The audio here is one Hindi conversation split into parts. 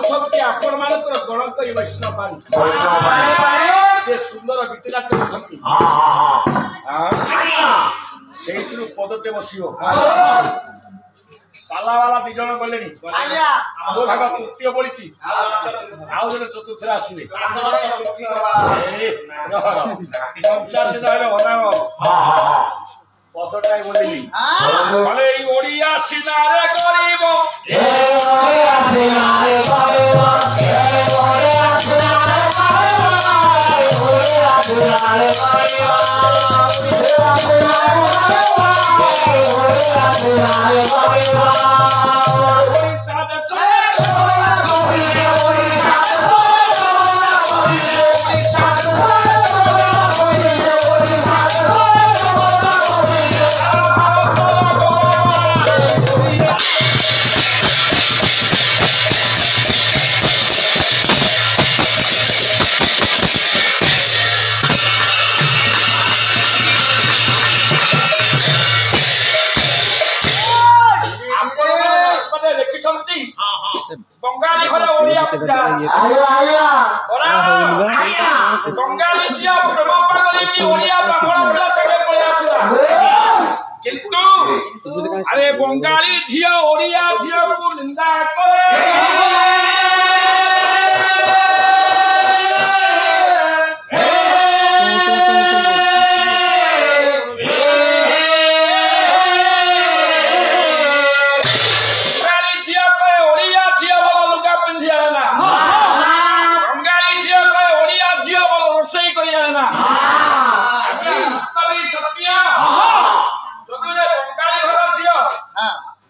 गाउछन्ति आपण मानकर गणक ई वैष्णव पानी जे सुंदर गीत नाट्य करछन्ति सेहितु पदते बसियो पाला वाला दि जण गलेनी आगो भाग तृतीय पड़िछि आउ जण चतुर्थ आसीबे पंचाशी दारे अनाग पदटाई बोलिली भले ई ओडिया सिनारे गरीब ए ओडिया सिनारे गरीब ए ओडिया सिनारे गरीब ओडिया सिनारे गरीब ओडिया सिनारे गरीब ओडिशा देश बंगाली घरे ओडिया पूजा आया बंगाली जिया प्रेम पागली भी ओडिया ब्राह्मण पिला संगे पळे आसीला किंतु अरे बंगाली जिया ओडिया जिया को निंदा करे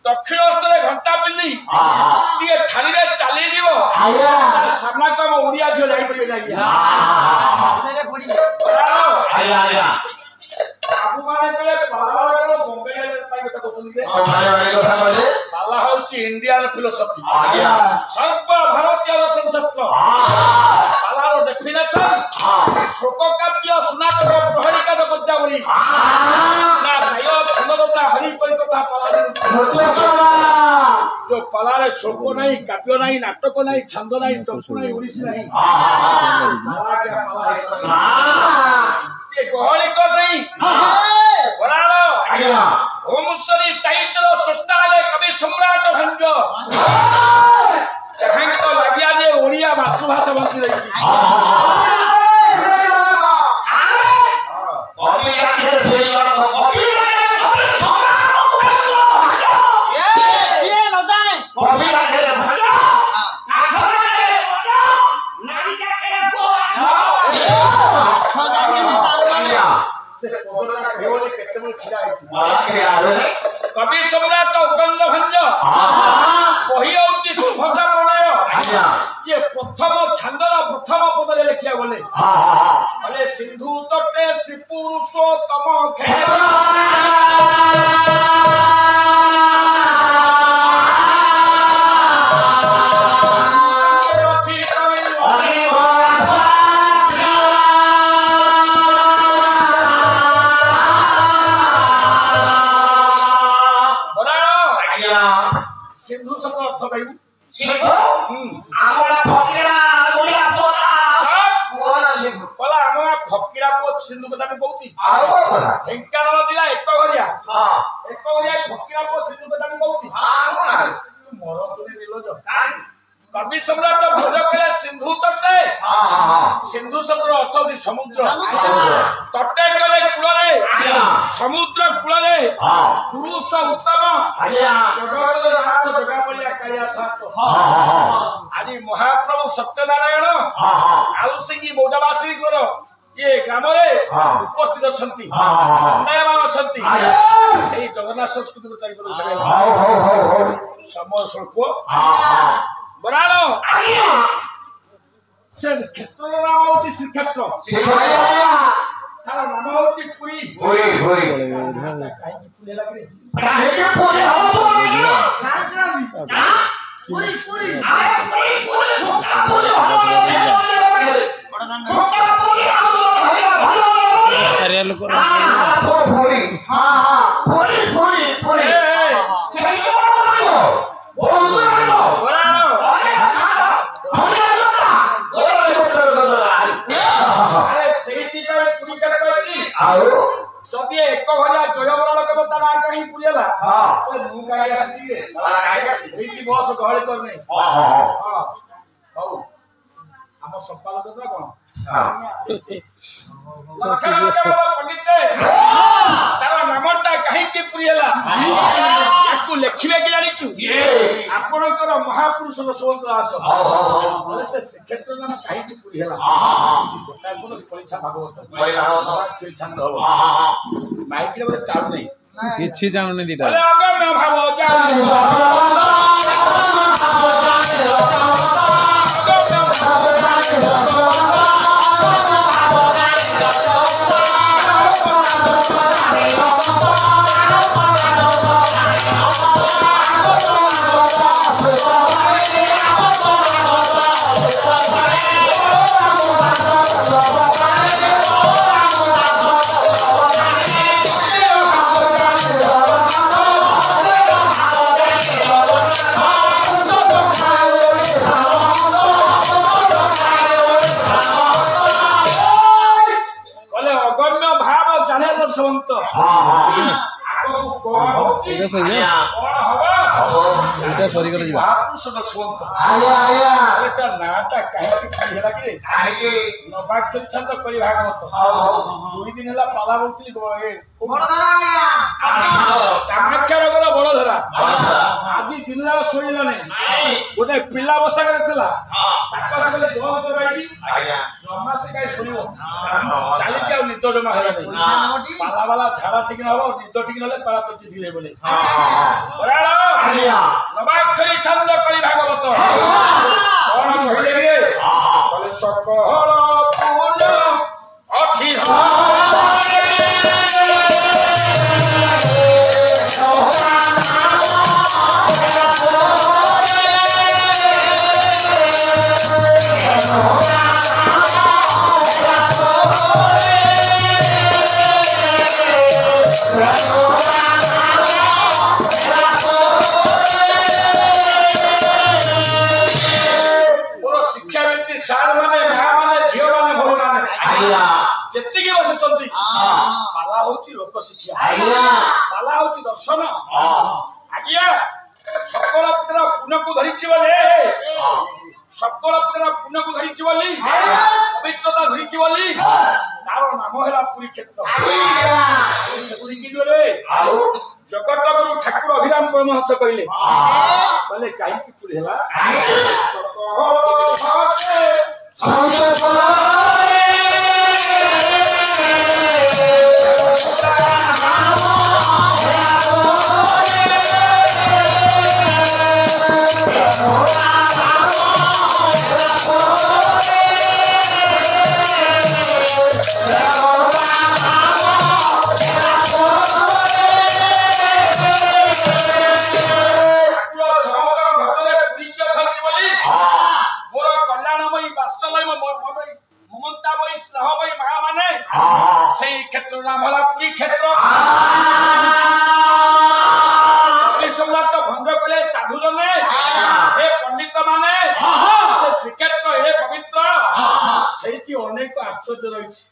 दक्षिण हस्ते घंटा पिंदी टिके थाली रे चली जीवो सामना को ओडिया झियो जाई पड़े लागिया सेरे पड़ी आया बाबू माने कले पाला वाला बॉम्बे रे पाई कथा कोथुनी रे कथा बोले पाला होची इंडियन फिलोसफी सर्व भारतीय संस्कृत पाला रो डेफिनेशन शोक काव्य सुनाटक प्रहरिका पद्यावली ना गायो छंदता हरि परि कथा पाला जो पाला रे शोक नहीं काव्य नहीं नाटक नहीं छंद नहीं चंपू नहीं ओडिसी नहीं पाला के पाला ये गहली कर नहीं बरालो होमश्वरी साहित्य सृष्टालय कवि सम्राट भंज जहां को लगिया जे ओडिया मातृभाषा बंची रही कवि सम्राट उपेन्द्र भंज वही होची शुभकर प्रणय ये प्रथम छंदर प्रथम पद रे लिखिया बोले अरे सिंधु तटे श्री पुरुषोत्तम खेल सिंधु शब्द अर्थ कहू सिंधु हमरा फकीरा बोलिया सोना बोला हमरा फकीरा को सिंधु कथा में कहूची ढेंकानाल जिला एक घरिया फकीरा को सिंधु कथा में कहूची मोर तुने दिलो जो कवि सम्राट भोज कले सिंधु तटे सिंधु शब्द अर्थ होची समुद्र तटे कले कूल रे समुद्र कूल रे पुरुष उत्तम जगत नाथ जगा बलिया कालिया सात आज महाप्रभु सत्यनारायण आलुसिंगी मौजावासी कर ये ग्राम रे उपस्थित अछंती अन्यायमान अछंती सेही जगन्नाथ संस्कृति को चारि पर समय स्वल्प बरालो से क्षेत्र नाम होची श्रीक्षेत्र तार नाम होची पुरी पुरी पुरी काहे पुरी लागरे काहे के पुरी हो पुरी पुरी अरे लोग पुरी हां पुरी पुरी पुरी যদি ଏକ ଘରିଆ ଜୟବରାଳ କେବେ ତା ନାଁ କାହିଁ ପୁରିଲା ମୁଁ କାହିଁ ଆସିଛି ଏଇଠି ବସ ଗହଳି କରିନି ହଉ ଆମ ସମ୍ପାଦକ କଣ ତାର ନାମଟା କାହିଁକି ପୁରିଲା ୟାକୁ ଲେଖିବେ କି ଜାଣିଛୁ ଆପଣଙ୍କର ମହାପୁରୁଷ ଯଶୋବନ୍ତ ଦାସ ସେ ଶ୍ରୀକ୍ଷେତ୍ର ନାମ କାହିଁକି ପୁରୀ ହେଲା ଗୋଟାଏ ମୋର ପରୀକ୍ଷା ଭାଗବତ ମାଇକିରେ ବୋଧେ ଟାଣୁ ନାହିଁ କିଛି ଜାଣୁନି ଦିଟା ଅଗମ୍ୟ ଭାବ দুই দিন ହେଲା ପାଲା ବୋଲୁଥିଲି କାମାକ୍ଷା ରୋଗର ବଡ ଧରା ଆଜି ଦିନ ଯାକ ଶୋଇଲାନି ଗୋଟେ ପିଲା ବସା କରିଥିଲା ତାଙ୍କ ସାଙ୍ଗରେ ବନ୍ଦ କରିବି ଜମା ସେ କାହିଁ ଶୁଣିବ ଚାଲିଛି ଆଉ ନିଦ ଜମା ହେଲାନି ପାଲା ବାଲା ଝାଡା ଠିକ ହବ ନିଦ ଠିକ ନହେଲେ ପାଲା ତୋତି ଥିଲେ ବୋଲି ନବାକ୍ଷରୀ ଛନ୍ଦ କଳି ଭାଗବତ କଣ କହିଲେ କହିଲେ ସକଳ ପୂର୍ଣ୍ଣ ଅଛି ଯେତିକି ବସିଛନ୍ତି ପାଲା ହଉଛି ଲୋକ ଶିକ୍ଷା ପାଲା ହଉଛି ଦର୍ଶନ ଆଜ୍ଞା ସକଳ ପୁତ୍ର ପୁଣ୍ୟକୁ ଧରିଛି ବୋଲି ସକଳ ପୁତ୍ର ପୁଣ୍ୟକୁ ଧରିଛି ବୋଲି ପବିତ୍ରତା ଧରିଛି ବୋଲି ତାର ନାମ ହେଲା ପୁରୀ କ୍ଷେତ୍ର ଜଗତ ଗୁରୁ ଠାକୁର ଅଭିରାମ ପରମହଂସ କହିଲେ କାହିଁକି ପୁରୀ ହେଲା সেই ক্ষেত্র নাম হল পুরী ক্ষেত্র সম্রাট ভঙ্গ কলে সাধু জনে এ পণ্ডিত মানে সে শ্রীক্ষেত্র এ পবিত্র সেইটি অনেক আশ্চর্য রয়েছে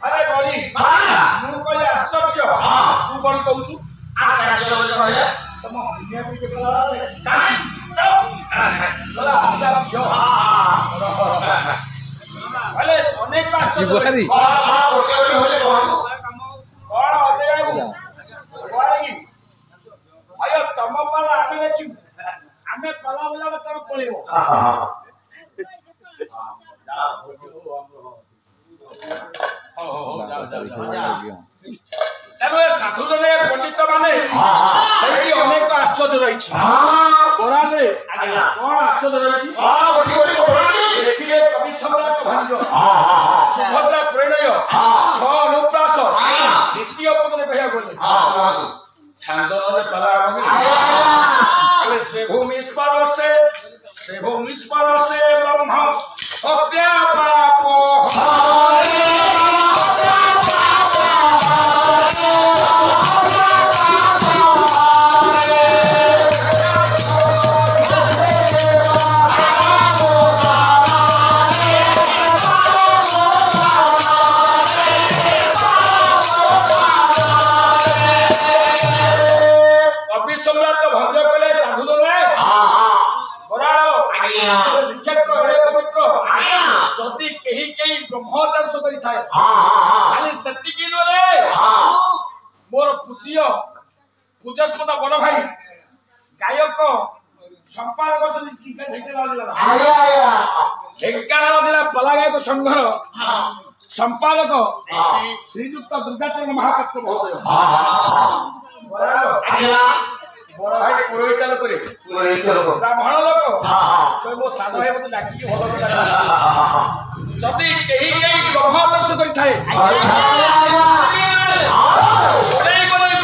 আরে বলি মু কলে আশ্চর্য তু কণ কହୁଛୁ ତମ ଦୁନିଆ ବି ତମ ପାଲା ଆମେ ଦେଖିବୁ ଆମେ ପାଲା ବୋଲା ତମେ ପଳେଇବ ତେଣୁ ଏ ସାଧୁ ଜନେ ପଣ୍ଡିତ ମାନେ ସେଇଠି ଅନେକ ଆଶ୍ଚର୍ଯ୍ୟ ରହିଛି କୋରାନରେ କଣ ଆଶ୍ଚର୍ଯ୍ୟ ରହିଛି ଦେଖିଲେ କବି ସମ୍ରାଟ ଭାଞ୍ଜ ସୁଭଦ୍ରା ପରିଣୟ ସ ଅନୁପ୍ରାସ ଦ୍ୱିତୀୟ ପଦରେ କହିବାକୁ ଗଲେ ଛାନ୍ଦନରେ ପାଲା ଆରମ୍ଭ ସେ ଭୂମି ସ୍ପରଶେ ବ୍ରହ୍ମ ହତ୍ୟା ପାପ ଶ୍ରୀକ୍ଷେତ୍ର ଏଡ଼େ ପବିତ୍ର ଯଦି କେହି କେହି ବ୍ରହ୍ମଚାଷ କରିଥାଏ ଖାଲି ସେତିକି ନୁହେଁ ମୋର ପୂଜ୍ୟସ୍ପଦ ବଡ ଭାଇ ଗାୟକ ସମ୍ପାଦକ ଅଛନ୍ତି ଢେଙ୍କାନାଳ ଜିଲ୍ଲା ପଲା ଗାୟକ ସଂଘର ସମ୍ପାଦକ ଶ୍ରୀଯୁକ୍ତ ଦୁର୍ଗାଚରଣ ମହାପାତ୍ର ମହୋଦୟ ବଡ ଭାଇ ପୁରୋହିତ ଲୋକରେ ବ୍ରାହ୍ମଣ ଲୋକ ମୋ ସାନ ଭାଇ ମତେ ଡାକିକି ଭଲ ଯଦି କେହି କେହି ବ୍ରହ୍ମଦର୍ଶ କରିଥାଏ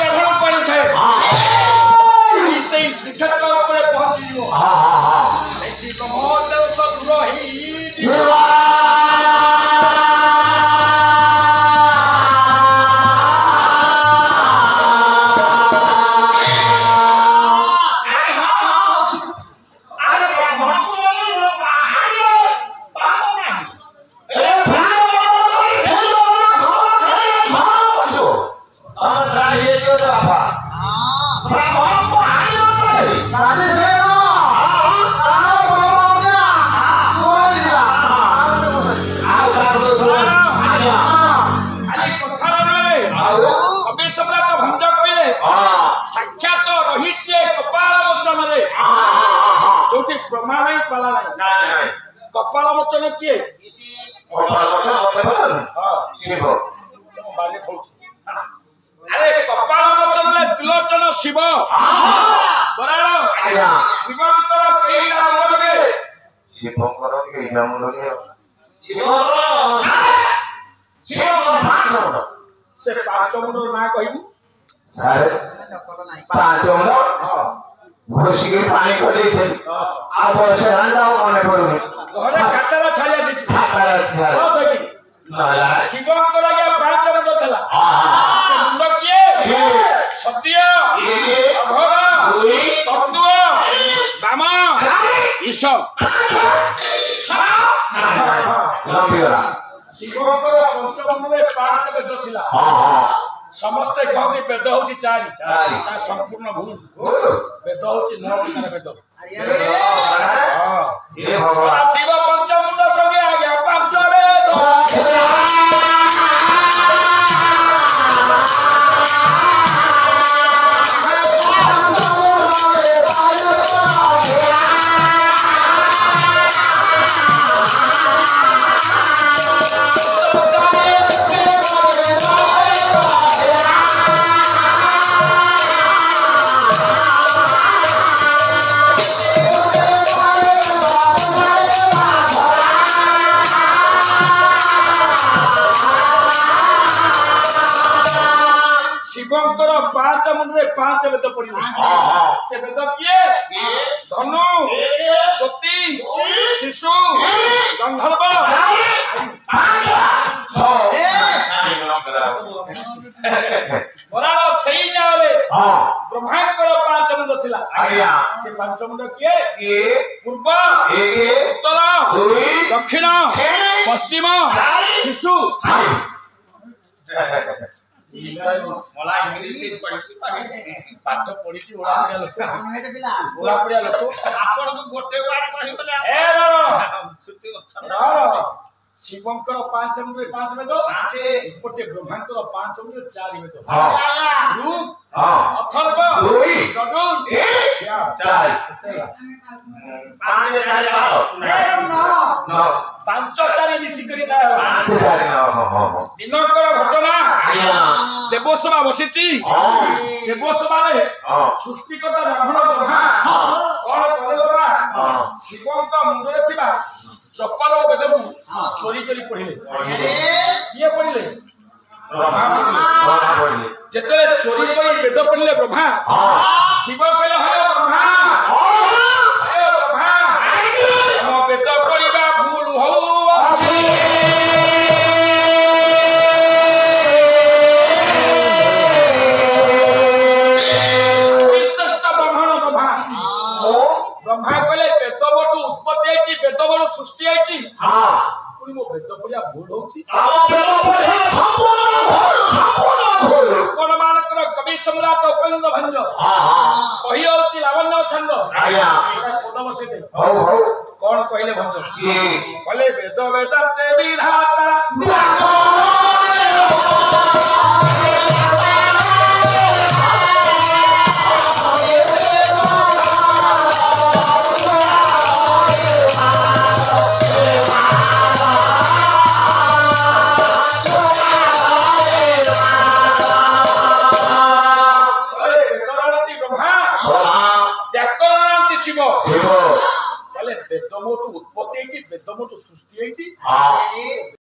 ବ୍ରାହ୍ମଣ ପାଣିଥାଏ ସେଇ ଶ୍ରୀକ୍ଷେତ୍ର ଉପରେ ପହଞ୍ଚିଯିବ ସେଠି ବ୍ରହ୍ମଦର୍ଶ ଦୂର ହେଇଯିବ कपाल मोचन किए अरे कपाल मोचन त्रिलोचन शिव से पांच मुंड ना कहबू पांच मुंड घोषी के पानी को दे थे आ वर्षे हंडा मने पड़ुनी घरे काटरा छालिया छी काटरा छालिया हो सकी नाला शिवंकर लगे पांच मुंड थला से मुंड किए सत्य अघोरा तत्व बामा ईश लंबिरा शिवंकर पंचम में पांच वेद थिला समस्त कहते वेद होची चारि ता संपूर्ण भूल वेद होची 9 प्रकार वेद हे भगवान शिव पंचमुंड संगे आ गया पांच वेद पांच मुंडे पांच वेद पड़ियो से वेद किए धनु ज्योति शिशु गंधर्व बराबर सही जावे ब्रह्मांकर पांच मुंड थिला से पांच मुंड किए पूर्व उत्तर दक्षिण पश्चिम शिशु मला इंग्लिश पढिची पाठ पढिची ओळा पडिया लोक आपण गोटे वाड कहिबले ए रो छुट्टी शिवंकर पांच मुंडे पांच वेद गोटे ब्रह्मांकर पांच मुंडे चारि वेद रूप अथर्व चतुर श्याम पांच चारि मिसी करी दिनकर घटना देवसभा बसिची देवसभा रे सृष्टिकर्ता ब्रह्मण ब्रह्मा कौन करे शिवंक मुंडरे थिबा चपल वेद को चोरी करी पढ़िले किए पढ़िले जेतले चोरी करी वेद पढ़िले ब्रह्मा शिव कहले हे ब्रह्मा हम वेद पढ़िबा भूल हो ब्रह्मा कहले वेद बटू उत्पत्ति आइची वेद बटू सृष्टि आइची पुनी मो वेद पढ़िया भूल होची कोन मानकर कवि सम्राट उपेंद्र भंज कहि होची लावण्य छंद कोन बसे दे कौन कहले भंज କିଏ कहले वेद वेदांते विधाता शिव ଶିବ कहले वेदमोटू उत्पत्ति है वेदमोटू सृष्टि है ହଁ